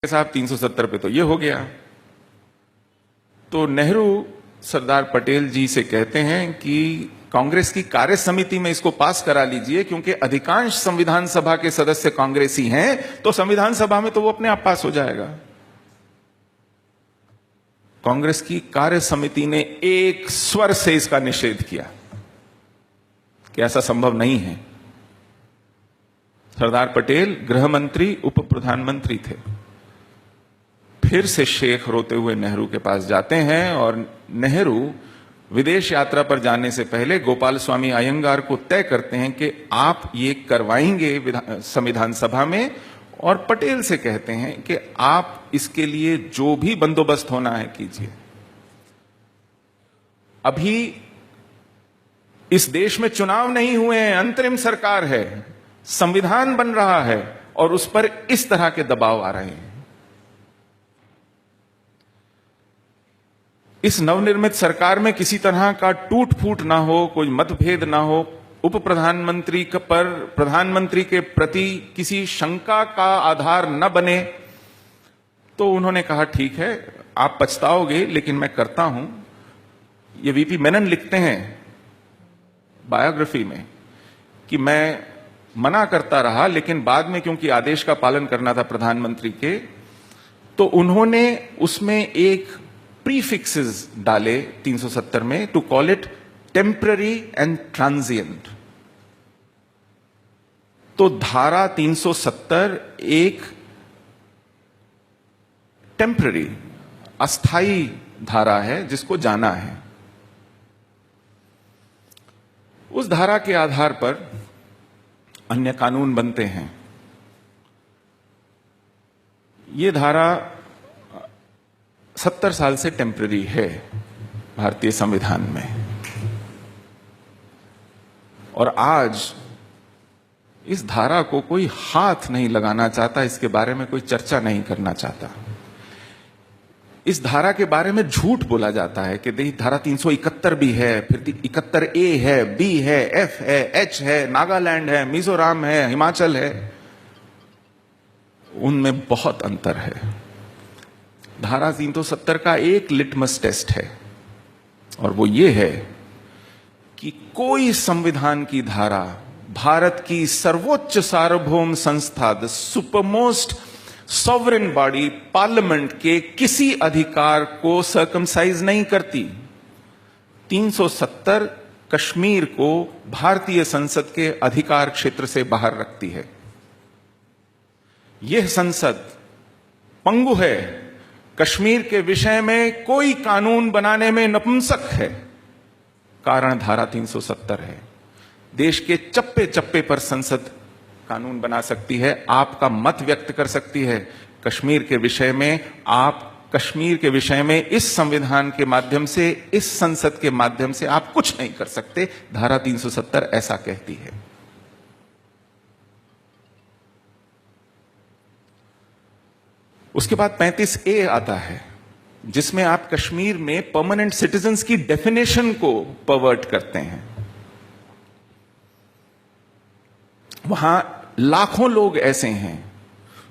साहब 370 पे तो ये हो गया। तो नेहरू सरदार पटेल जी से कहते हैं कि कांग्रेस की कार्य समिति में इसको पास करा लीजिए, क्योंकि अधिकांश संविधान सभा के सदस्य कांग्रेसी हैं, तो संविधान सभा में तो वो अपने आप पास हो जाएगा। कांग्रेस की कार्य समिति ने एक स्वर से इसका निषेध किया कि ऐसा संभव नहीं है। सरदार पटेल गृह मंत्री, उप प्रधानमंत्री थे। फिर से शेख रोते हुए नेहरू के पास जाते हैं और नेहरू विदेश यात्रा पर जाने से पहले गोपाल स्वामी अयंगार को तय करते हैं कि आप ये करवाएंगे संविधान सभा में, और पटेल से कहते हैं कि आप इसके लिए जो भी बंदोबस्त होना है कीजिए। अभी इस देश में चुनाव नहीं हुए हैं, अंतरिम सरकार है, संविधान बन रहा है और उस पर इस तरह के दबाव आ रहे हैं। इस नवनिर्मित सरकार में किसी तरह का टूट फूट ना हो, कोई मतभेद ना हो, उप प्रधानमंत्री पर प्रधानमंत्री के प्रति किसी शंका का आधार न बने। तो उन्होंने कहा ठीक है, आप पछताओगे लेकिन मैं करता हूं। ये वीपी मेनन लिखते हैं बायोग्राफी में कि मैं मना करता रहा, लेकिन बाद में क्योंकि आदेश का पालन करना था प्रधानमंत्री के, तो उन्होंने उसमें एक प्रीफिक्सेस डाले 370 में, to call it temporary and transient. तो धारा 370 एक टेम्पररी, अस्थाई धारा है जिसको जाना है। उस धारा के आधार पर अन्य कानून बनते हैं। यह धारा 70 साल से टेम्पररी है भारतीय संविधान में, और आज इस धारा को कोई हाथ नहीं लगाना चाहता, इसके बारे में कोई चर्चा नहीं करना चाहता। इस धारा के बारे में झूठ बोला जाता है कि धारा 371 भी है, फिर 71A है, B है, F है, H है, नागालैंड है, मिजोरम है, हिमाचल है। उनमें बहुत अंतर है। धारा 370 का एक लिटमस टेस्ट है, और वो ये है कि कोई संविधान की धारा भारत की सर्वोच्च सार्वभौम संस्था, द सुपरमोस्ट सॉवरेन बॉडी, पार्लियामेंट के किसी अधिकार को सर्कमसाइज नहीं करती। 370 कश्मीर को भारतीय संसद के अधिकार क्षेत्र से बाहर रखती है। यह संसद पंगु है, कश्मीर के विषय में कोई कानून बनाने में नपुंसक है। कारण धारा 370 है। देश के चप्पे चप्पे पर संसद कानून बना सकती है, आपका मत व्यक्त कर सकती है। कश्मीर के विषय में आप कश्मीर के विषय में इस संविधान के माध्यम से, इस संसद के माध्यम से आप कुछ नहीं कर सकते। धारा 370 ऐसा कहती है। उसके बाद 35A आता है, जिसमें आप कश्मीर में परमानेंट सिटीजन्स की डेफिनेशन को परवर्ट करते हैं। वहां लाखों लोग ऐसे हैं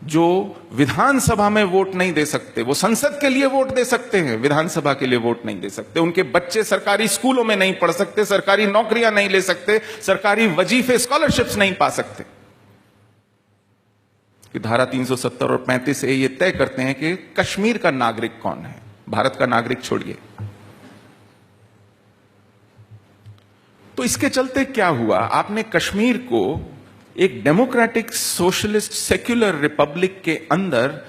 जो विधानसभा में वोट नहीं दे सकते। वो संसद के लिए वोट दे सकते हैं, विधानसभा के लिए वोट नहीं दे सकते। उनके बच्चे सरकारी स्कूलों में नहीं पढ़ सकते, सरकारी नौकरियां नहीं ले सकते, सरकारी वजीफे, स्कॉलरशिप्स नहीं पा सकते। कि धारा 370 और 35A ये तय करते हैं कि कश्मीर का नागरिक कौन है, भारत का नागरिक छोड़िए। तो इसके चलते क्या हुआ, आपने कश्मीर को एक डेमोक्रेटिक, सोशलिस्ट, सेक्युलर रिपब्लिक के अंदर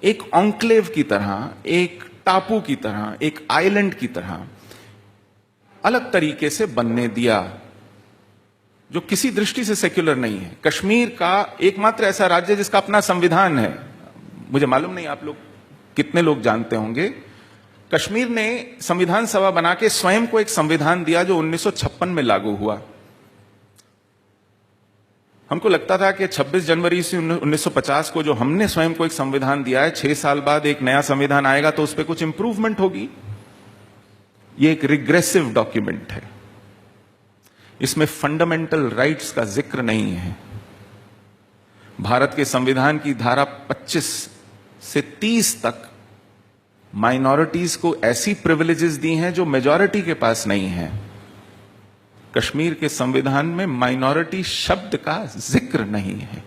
एक ऑन्क्लेव की तरह, एक टापू की तरह, एक आइलैंड की तरह अलग तरीके से बनने दिया, जो किसी दृष्टि से सेक्युलर नहीं है। कश्मीर का एकमात्र ऐसा राज्य जिसका अपना संविधान है। मुझे मालूम नहीं आप लोग कितने लोग जानते होंगे, कश्मीर ने संविधान सभा बना के स्वयं को एक संविधान दिया जो 1956 में लागू हुआ। हमको लगता था कि 26 जनवरी से 1950 को जो हमने स्वयं को एक संविधान दिया है, 6 साल बाद एक नया संविधान आएगा तो उस पर कुछ इंप्रूवमेंट होगी। ये एक रिग्रेसिव डॉक्यूमेंट है। इसमें फंडामेंटल राइट्स का जिक्र नहीं है। भारत के संविधान की धारा 25 से 30 तक माइनॉरिटीज को ऐसी प्रिविलेजेस दी हैं जो मेजॉरिटी के पास नहीं है। कश्मीर के संविधान में माइनॉरिटी शब्द का जिक्र नहीं है।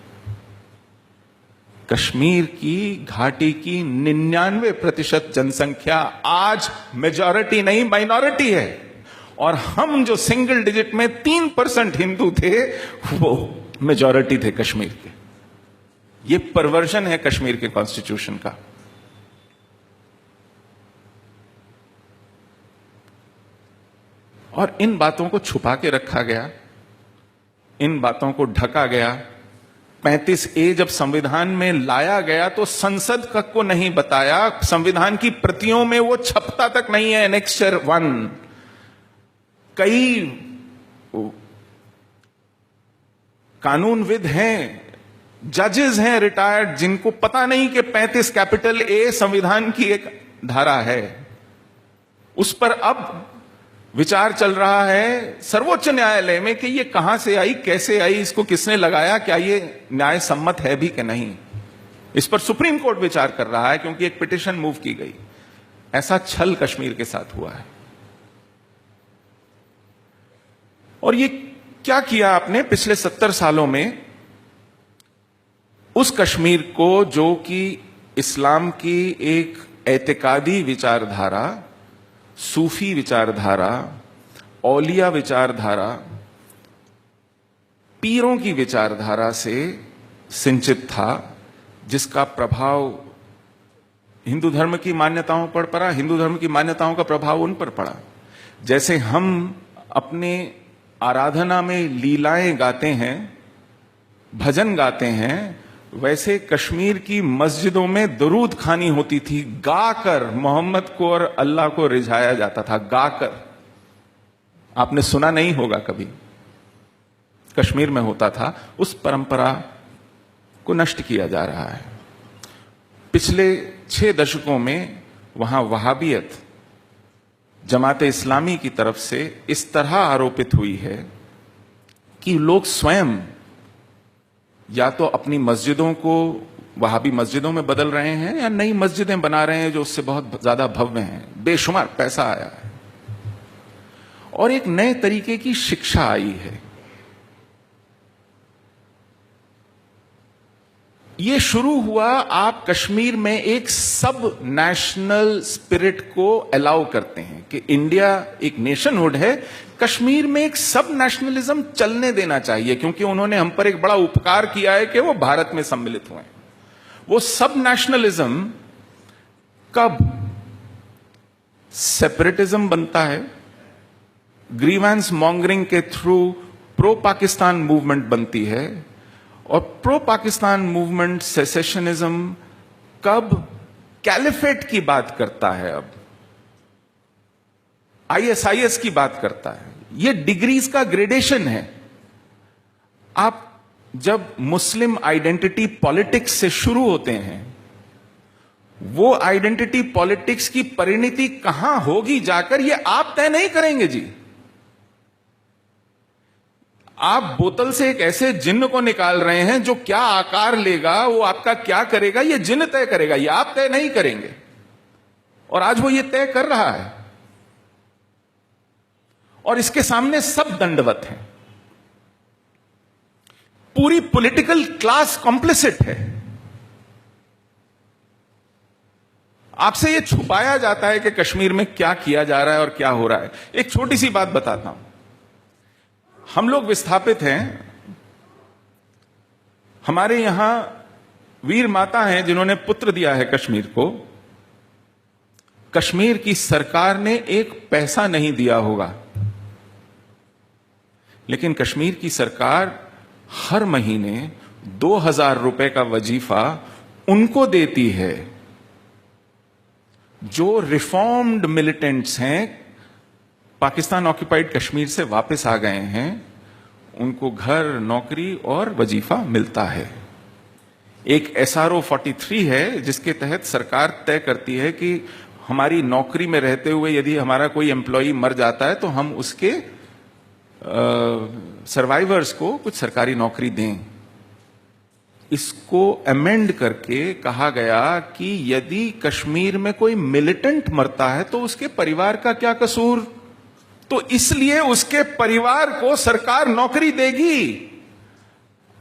कश्मीर की घाटी की 99% जनसंख्या आज मेजॉरिटी नहीं माइनॉरिटी है, और हम जो सिंगल डिजिट में 3% हिंदू थे वो मेजॉरिटी थे कश्मीर के। ये परवर्जन है कश्मीर के कॉन्स्टिट्यूशन का। और इन बातों को छुपा के रखा गया, इन बातों को ढका गया। 35A जब संविधान में लाया गया तो संसद को नहीं बताया, संविधान की प्रतियों में वो छपता तक नहीं है। एनेक्चर 1 कई कानूनविद हैं, जजेस हैं रिटायर्ड, जिनको पता नहीं कि 35A संविधान की एक धारा है। उस पर अब विचार चल रहा है सर्वोच्च न्यायालय में कि ये कहां से आई, कैसे आई, इसको किसने लगाया, क्या ये न्याय सम्मत है भी कि नहीं। इस पर सुप्रीम कोर्ट विचार कर रहा है क्योंकि एक पिटीशन मूव की गई। ऐसा छल कश्मीर के साथ हुआ है। और ये क्या किया आपने पिछले 70 सालों में उस कश्मीर को जो कि इस्लाम की एक एतकादी विचारधारा, सूफी विचारधारा, औलिया विचारधारा, पीरों की विचारधारा से सिंचित था, जिसका प्रभाव हिंदू धर्म की मान्यताओं पर पड़ा, हिंदू धर्म की मान्यताओं का प्रभाव उन पर पड़ा। जैसे हम अपने आराधना में लीलाएं गाते हैं, भजन गाते हैं, वैसे कश्मीर की मस्जिदों में दरूद खानी होती थी। गाकर मोहम्मद को और अल्लाह को रिझाया जाता था, गाकर। आपने सुना नहीं होगा कभी, कश्मीर में होता था। उस परंपरा को नष्ट किया जा रहा है। पिछले 6 दशकों में वहां वहाबियत जमात इस्लामी की तरफ से इस तरह आरोपित हुई है कि लोग स्वयं या तो अपनी मस्जिदों को वहाबी मस्जिदों में बदल रहे हैं या नई मस्जिदें बना रहे हैं जो उससे बहुत ज्यादा भव्य हैं। बेशुमार पैसा आया है और एक नए तरीके की शिक्षा आई है। ये शुरू हुआ, आप कश्मीर में एक सब नेशनल स्पिरिट को अलाउ करते हैं कि इंडिया एक नेशनहुड है, कश्मीर में एक सब नेशनलिज्म चलने देना चाहिए, क्योंकि उन्होंने हम पर एक बड़ा उपकार किया है कि वो भारत में सम्मिलित हुए। वो सब नेशनलिज्म कब सेपरेटिज्म बनता है, ग्रीवेंस मॉन्गरिंग के थ्रू प्रो पाकिस्तान मूवमेंट बनती है, और प्रो पाकिस्तान मूवमेंट सेसेशनिज्म कब कैलिफेट की बात करता है, अब ISIS की बात करता है। ये डिग्रीज का ग्रेडेशन है। आप जब मुस्लिम आइडेंटिटी पॉलिटिक्स से शुरू होते हैं, वो आइडेंटिटी पॉलिटिक्स की परिणति कहां होगी जाकर, ये आप तय नहीं करेंगे जी। आप बोतल से एक ऐसे जिन्न को निकाल रहे हैं जो क्या आकार लेगा, वो आपका क्या करेगा, ये जिन्न तय करेगा, ये आप तय नहीं करेंगे। और आज वो ये तय कर रहा है और इसके सामने सब दंडवत हैं। पूरी पॉलिटिकल क्लास कॉम्प्लिसिट है। आपसे ये छुपाया जाता है कि कश्मीर में क्या किया जा रहा है और क्या हो रहा है। एक छोटी सी बात बताता हूं। हम लोग विस्थापित हैं, हमारे यहां वीर माता हैं जिन्होंने पुत्र दिया है कश्मीर को। कश्मीर की सरकार ने एक पैसा नहीं दिया होगा, लेकिन कश्मीर की सरकार हर महीने 2000 रुपए का वजीफा उनको देती है जो रिफॉर्म्ड मिलिटेंट्स हैं, पाकिस्तान ऑक्यूपाइड कश्मीर से वापस आ गए हैं। उनको घर, नौकरी और वजीफा मिलता है। एक SRO 43 है जिसके तहत सरकार तय करती है कि हमारी नौकरी में रहते हुए यदि हमारा कोई एम्प्लॉई मर जाता है तो हम उसके सर्वाइवर्स को कुछ सरकारी नौकरी दें। इसको अमेंड करके कहा गया कि यदि कश्मीर में कोई मिलिटेंट मरता है तो उसके परिवार का क्या कसूर, तो इसलिए उसके परिवार को सरकार नौकरी देगी।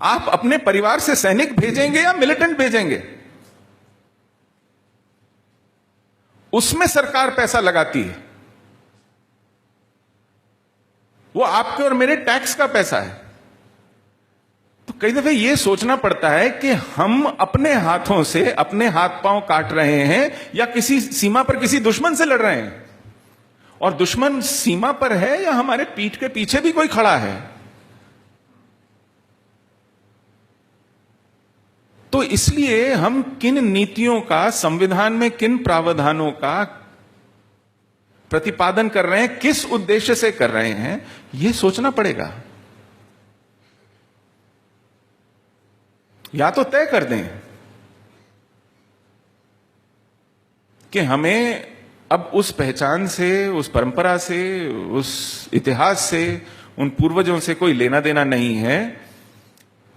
आप अपने परिवार से सैनिक भेजेंगे या मिलिटेंट भेजेंगे, उसमें सरकार पैसा लगाती है। वो आपके और मेरे टैक्स का पैसा है। तो कई दफे यह सोचना पड़ता है कि हम अपने हाथों से अपने हाथ पांव काट रहे हैं या किसी सीमा पर किसी दुश्मन से लड़ रहे हैं, और दुश्मन सीमा पर है या हमारे पीठ के पीछे भी कोई खड़ा है। तो इसलिए हम किन नीतियों का, संविधान में किन प्रावधानों का प्रतिपादन कर रहे हैं, किस उद्देश्य से कर रहे हैं, यह सोचना पड़ेगा। या तो तय कर दें कि हमें अब उस पहचान से, उस परंपरा से, उस इतिहास से, उन पूर्वजों से कोई लेना देना नहीं है।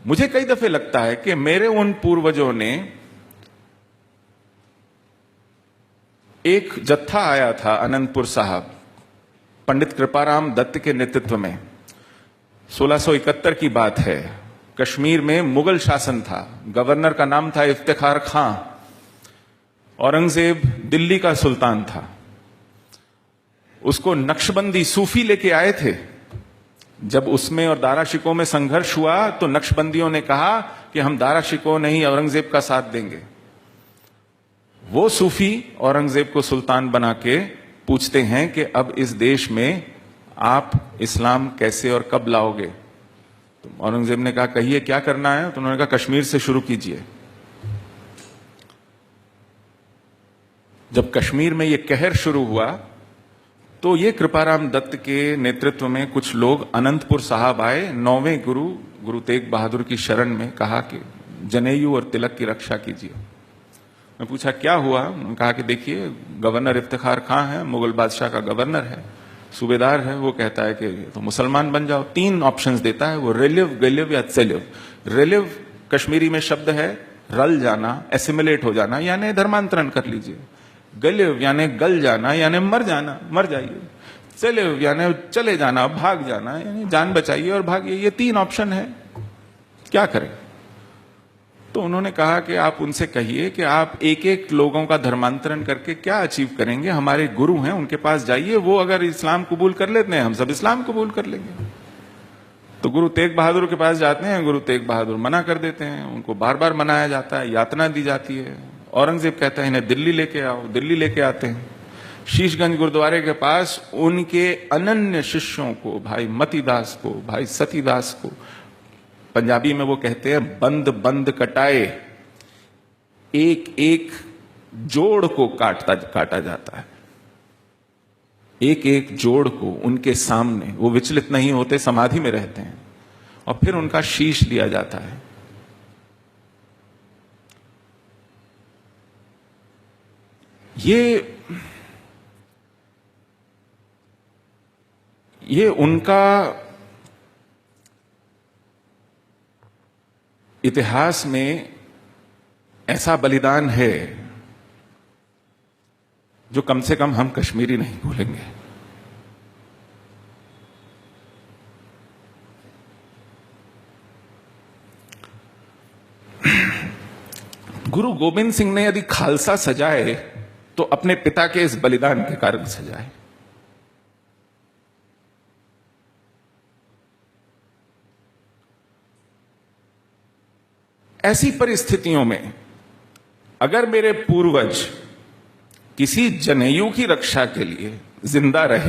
मुझे कई दफे लगता है कि मेरे उन पूर्वजों ने, एक जत्था आया था अनंतपुर साहब पंडित कृपाराम दत्त के नेतृत्व में, 1671 की बात है। कश्मीर में मुगल शासन था, गवर्नर का नाम था इफ्तिखार खां, औरंगजेब दिल्ली का सुल्तान था। उसको नक्शबंदी सूफी लेके आए थे। जब उसमें और दारा शिकोह में संघर्ष हुआ तो नक्शबंदियों ने कहा कि हम दारा शिकोह नहीं, औरंगजेब का साथ देंगे। वो सूफी औरंगजेब को सुल्तान बना के पूछते हैं कि अब इस देश में आप इस्लाम कैसे और कब लाओगे। तो औरंगजेब ने कहा कहिए क्या करना है। तो उन्होंने कहा कश्मीर से शुरू कीजिए। जब कश्मीर में यह कहर शुरू हुआ तो ये कृपाराम दत्त के नेतृत्व में कुछ लोग अनंतपुर साहब आए, 9वें गुरु तेग बहादुर की शरण में, कहा कि जनेयू और तिलक की रक्षा कीजिए। मैं पूछा क्या हुआ। उन्होंने कहा कि देखिए गवर्नर इफ्तिखार खां है, मुगल बादशाह का गवर्नर है, सूबेदार है, वो कहता है कि तो मुसलमान बन जाओ। 3 ऑप्शंस देता है वो, रिलिव, गलिव या सेलिव। रिलिव कश्मीरी में शब्द है रल जाना, एसिमिलेट हो जाना, यानी धर्मांतरण कर लीजिए। गलिव यानी गल जाना, यानी मर जाना, मर जाइए। सेलिव यानी चले जाना, भाग जाना, यानी जान बचाइए और भागिए। ये 3 ऑप्शन है, क्या करें। तो उन्होंने कहा कि आप उनसे कहिए कि आप एक एक लोगों का धर्मांतरण करके क्या अचीव करेंगे। हमारे गुरु हैं, उनके पास जाइए, वो अगर इस्लाम कबूल कर लेते हैं हम सब इस्लाम कबूल कर लेंगे। तो गुरु तेग बहादुर के पास जाते हैं, गुरु तेग बहादुर मना कर देते हैं, उनको बार बार मनाया जाता है, यातना दी जाती है। औरंगजेब कहता है इन्हें दिल्ली लेके आओ, दिल्ली लेके आते हैं। शीशगंज गुरुद्वारे के पास उनके अनन्य शिष्यों को, भाई मतीदास को, भाई सतीदास को, पंजाबी में वो कहते हैं बंद बंद कटाए, एक एक जोड़ को काटा जाता है। एक एक जोड़ को उनके सामने, वो विचलित नहीं होते, समाधि में रहते हैं, और फिर उनका शीश लिया जाता है। ये उनका इतिहास में ऐसा बलिदान है जो कम से कम हम कश्मीरी नहीं भूलेंगे। गुरु गोविंद सिंह ने यदि खालसा सजाए तो अपने पिता के इस बलिदान के कारण सजाए। ऐसी परिस्थितियों में अगर मेरे पूर्वज किसी जनेयू की रक्षा के लिए जिंदा रहे